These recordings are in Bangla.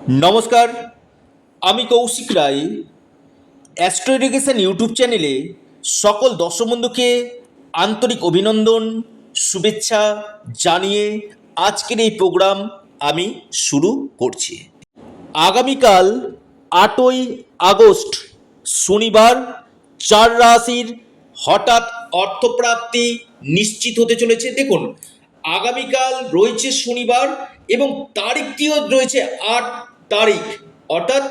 নমস্কার, আমি কৌশিক রায়। অ্যাস্ট্রো এডুকেশন ইউটিউব চ্যানেলে সকল দর্শক বন্ধুকে আন্তরিক অভিনন্দন, শুভেচ্ছা জানিয়ে আজকের এই প্রোগ্রাম আমি শুরু করছি। আগামীকাল 8ই আগস্ট শনিবার 4 রাশির হঠাৎ অর্থপ্রাপ্তি নিশ্চিত হতে চলেছে। দেখুন, আগামীকাল রয়েছে শনিবার এবং তারিখটিও রয়েছে 8 তারিখ, অর্থাৎ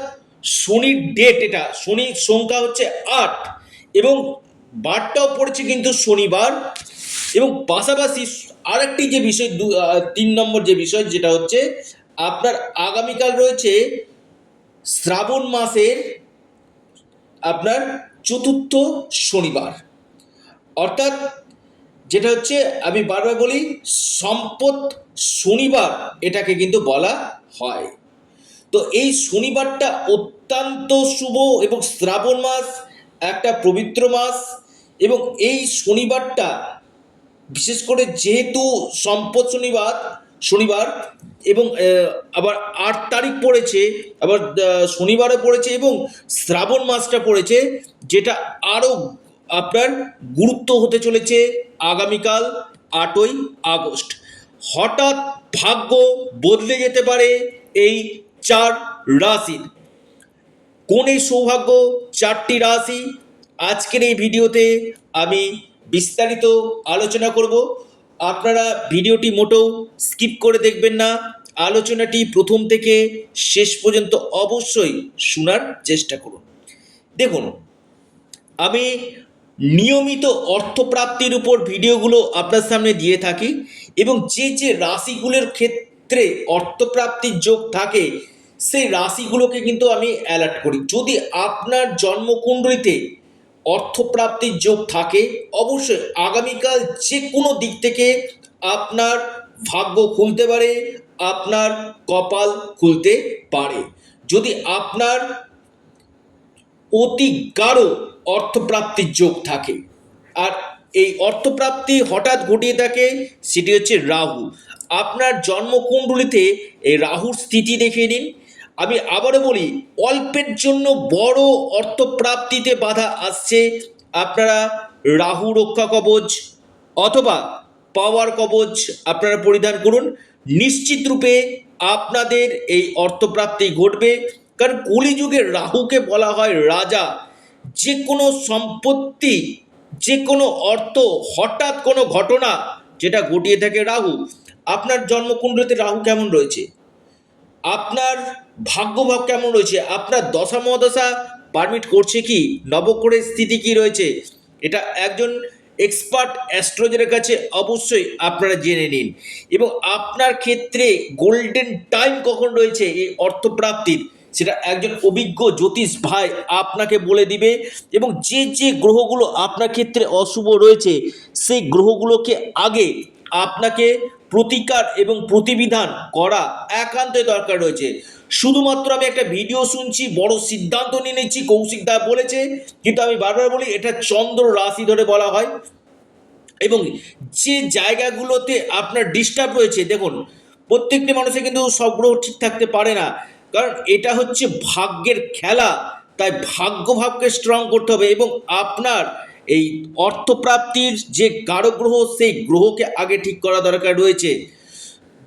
শনির ডেট, এটা শনির সংখ্যা হচ্ছে 8 এবং বারটাও পড়েছে কিন্তু শনিবার। এবং পাশাপাশি আরেকটি যে বিষয় 3 নম্বর যে বিষয়, যেটা হচ্ছে আপনার আগামীকাল রয়েছে শ্রাবণ মাসের আপনার চতুর্থ শনিবার, অর্থাৎ যেটা হচ্ছে আমি বারবার বলি সম্পদ শনিবার এটাকে কিন্তু বলা হয়। তো এই শনিবারটা অত্যন্ত শুভ এবং শ্রাবণ মাস একটা পবিত্র মাস এবং এই শনিবারটা বিশেষ করে যেহেতু সম্পদ শনিবার এবং আবার 8 তারিখ পড়েছে, আবার শনিবারও পড়েছে এবং শ্রাবণ মাসটা পড়েছে, যেটা আরও আপনার গুরুত্ব হতে চলেছে আগামীকাল 8ই আগস্ট। হঠাৎ ভাগ্য বদলে যেতে পারে এই 4 রাশির। কোন এই সৌভাগ্য 4টি রাশি, আজকের এই ভিডিওতে আমি বিস্তারিত আলোচনা করব। আপনারা ভিডিওটি মোটেও স্কিপ করে দেখবেন না, আলোচনাটি প্রথম থেকে শেষ পর্যন্ত অবশ্যই শোনার চেষ্টা করুন। দেখুন, আমি নিয়মিত অর্থপ্রাপ্তির উপর ভিডিওগুলো আপনার সামনে দিয়ে থাকি এবং যে যে রাশিগুলোর ক্ষেত্রে অর্থপ্রাপ্তির যোগ থাকে সেই রাশিগুলোকে কিন্তু আমি অ্যালার্ট করি। যদি আপনার জন্মকুণ্ডলিতে অর্থপ্রাপ্তির যোগ থাকে, অবশ্যই আগামীকাল যে কোনো দিক থেকে আপনার ভাগ্য খুলতে পারে, আপনার কপাল খুলতে পারে। যদি আপনার অতি গাঢ় অর্থপ্রাপ্তির যোগ থাকে আর এই অর্থপ্রাপ্তি হঠাৎ ঘটিয়ে থাকে, সেটি হচ্ছে রাহু। আপনার জন্মকুণ্ডলিতে এই রাহুর স্থিতি দেখে নিন। আমি আবারও বলি, অল্পের জন্য বড় অর্থপ্রাপ্তিতে বাধা আসছে, আপনারা রাহু রক্ষা কবচ অথবা পাওয়ার কবচ আপনারা পরিধান করুন। নিশ্চিত রূপে আপনাদের এই অর্থপ্রাপ্তি ঘটবে, কারণ কলিযুগের রাহুকে বলা হয় রাজা। যে কোনো সম্পত্তি, যে কোনো অর্থ, হঠাৎ কোনো ঘটনা যেটা ঘটিয়ে থাকে রাহু। আপনার জন্মকুণ্ডলিতে রাহু কেমন রয়েছে, আপনার ভাগ্যভাব কেমন রয়েছে, আপনার দশা মহাদশা পারমিট করছে কি, নবগ্রহের স্থিতি কি রয়েছে, এটা একজন এক্সপার্ট অ্যাস্ট্রোলজারের কাছে অবশ্যই আপনারা জেনে নিন। এবং আপনার ক্ষেত্রে গোল্ডেন টাইম কখন রয়েছে এই অর্থপ্রাপ্তির, সেটা একজন অভিজ্ঞ জ্যোতিষ ভাই আপনাকে বলে দিবে। এবং যে যে গ্রহগুলো আপনার ক্ষেত্রে অশুভ রয়েছে সেই গ্রহগুলোকে আগে আপনাকে প্রতিকার এবং প্রতিবিধান করা একান্তই দরকার রয়েছে। শুধুমাত্র আমি একটা ভিডিও শুনছি, বড় সিদ্ধান্ত নিয়ে নিচ্ছি, কৌশিক দা বলেছে, কিন্তু আমি বারবার বলি এটা চন্দ্র রাশি ধরে বলা হয়। এবং যে জায়গাগুলোতে আপনার ডিস্টার্ব রয়েছে, দেখুন প্রত্যেকটি মানুষের কিন্তু সব গ্রহ ঠিক থাকতে পারে না, কারণ এটা হচ্ছে ভাগ্যের খেলা। তাই ভাগ্যভাবকে স্ট্রং করতে হবে এবং আপনার এই অর্থপ্রাপ্তির যে গাঢ় গ্রহ সেই গ্রহকে আগে ঠিক করা দরকার রয়েছে।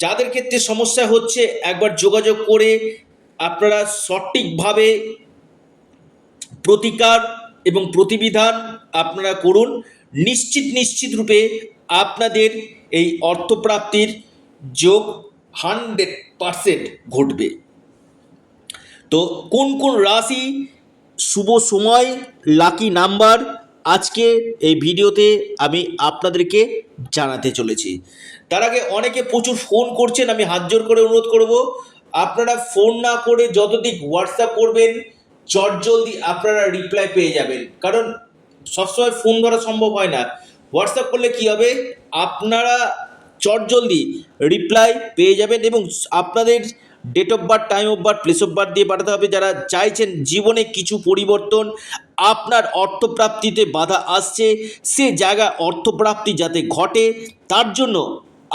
যাদের ক্ষেত্রে সমস্যা হচ্ছে একবার যোগাযোগ করে আপনারা সঠিকভাবে প্রতিকার এবং প্রতিবিধান আপনারা করুন। নিশ্চিত রূপে আপনাদের এই অর্থপ্রাপ্তির যোগ 100% ঘটবে। তো কোন কোন রাশি, শুভ সময়, লাকি নাম্বার আজকে এই ভিডিওতে আমি আপনাদেরকে জানাতে চলেছি। তার আগে অনেকে প্রচুর ফোন করছেন, আমি হাত জোর করে অনুরোধ করব আপনারা ফোন না করে যতদিক হোয়াটসঅ্যাপ করবেন চটজলদি আপনারা রিপ্লাই পেয়ে যাবেন, কারণ সবসময় ফোন ধরা সম্ভব হয় না। হোয়াটসঅ্যাপ করলে কি হবে, আপনারা চটজলদি রিপ্লাই পেয়ে যাবেন এবং আপনাদের date of birth, time of birth, place of birth দিয়ে পাঠাতে হবে। যারা চাইছেন জীবনে কিছু পরিবর্তন, আপনার অর্থপ্রাপ্তিতে বাধা আসছে, সে জায়গায় অর্থপ্রাপ্তি যাতে ঘটে, তার জন্য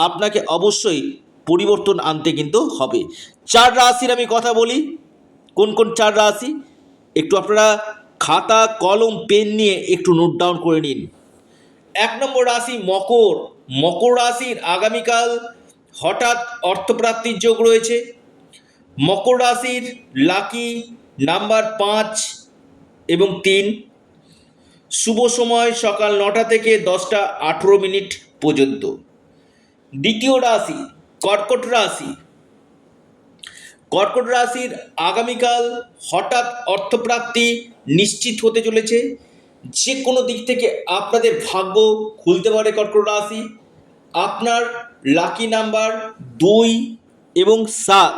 আপনাকে অবশ্যই পরিবর্তন আনতে কিন্তু হবে। চার রাশির আমি কথা বলি, কোন কোন চার রাশি একটু আপনারা খাতা কলম পেন নিয়ে একটু নোট ডাউন করে নিন। 1 নম্বর রাশি মকর। মকর রাশির আগামীকাল হঠাৎ অর্থপ্রাপ্তির যোগ রয়েছে। মকর রাশির লাকি নাম্বার 5 এবং 3। শুভ সময় সকাল 9টা থেকে 10টা 18 মিনিট পর্যন্ত। দ্বিতীয় রাশি কর্কট রাশি। কর্কট রাশির আগামীকাল হঠাৎ অর্থপ্রাপ্তি নিশ্চিত হতে চলেছে। যে কোনো দিক থেকে আপনাদের ভাগ্য খুলতে পারে কর্কট রাশি। আপনার লাকি নাম্বার 2 এবং 7।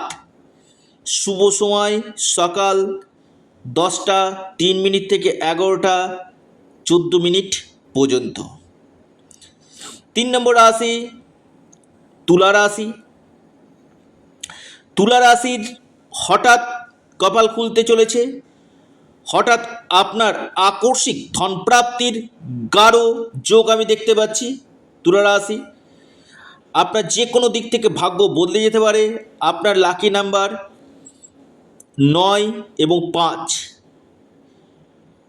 শুভ সময় সকাল 10টা 3 মিনিট থেকে 11টা 14 মিনিট পর্যন্ত। 3 নম্বর রাশি তুলা রাশি। তুলা রাশির হঠাৎ কপাল খুলতে চলেছে। হঠাৎ আপনার আকস্মিক ধনপ্রাপ্তির গাঢ় যোগ আমি দেখতে পাচ্ছি। তুলা রাশি আপনার যে কোনো দিক থেকে ভাগ্য বদলে যেতে পারে। আপনার লাকি নাম্বার 9 এবং 5।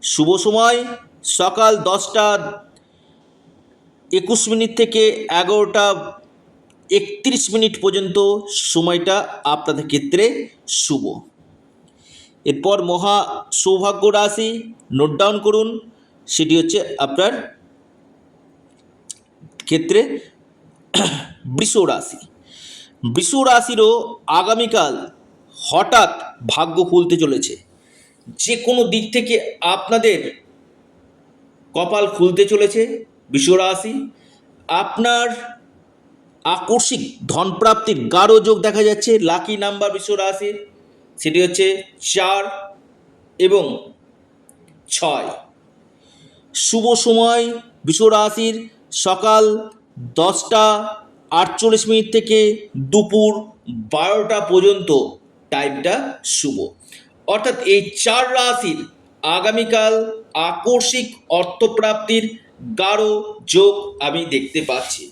শুভ সময় সকাল 10টা 21 মিনিট থেকে 11টা 31 মিনিট পর্যন্ত সময়টা আপনাদের ক্ষেত্রে শুভ। এরপর মহা সৌভাগ্য রাশি নোট ডাউন করুন, সেটি হচ্ছে আপনার ক্ষেত্রে বৃষ রাশি। বৃষ রাশিরও আগামীকাল হঠাৎ ভাগ্য খুলতে চলেছে। যে কোনো দিক থেকে আপনাদের কপাল খুলতে চলেছে বৃষ রাশি। আপনার আকস্মিক ধনপ্রাপ্তির গাঢ় যোগ দেখা যাচ্ছে। লাকি নাম্বার বৃষ রাশির সেটি হচ্ছে 4 এবং 6। শুভ সময় বৃষ রাশির সকাল 10টা 48 মিনিট থেকে দুপুর 12টা পর্যন্ত টাইমটা শুভ। অর্থাৎ এই 4 রাশির আগামীকাল আকস্মিক অর্থপ্রাপ্তির গাঢ় যোগ আমি দেখতে পাচ্ছি।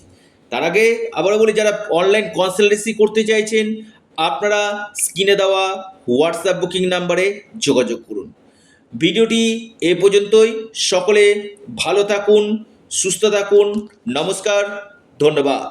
তার আগে আবারও বলি, যারা অনলাইন কনসালটেন্সি করতে চাইছেন আপনারা স্ক্রিনে দেওয়া হোয়াটসঅ্যাপ বুকিং নাম্বারে যোগাযোগ করুন। ভিডিওটি এ পর্যন্তই। সকলে ভালো থাকুন, সুস্থ থাকুন। নমস্কার, ধন্যবাদ।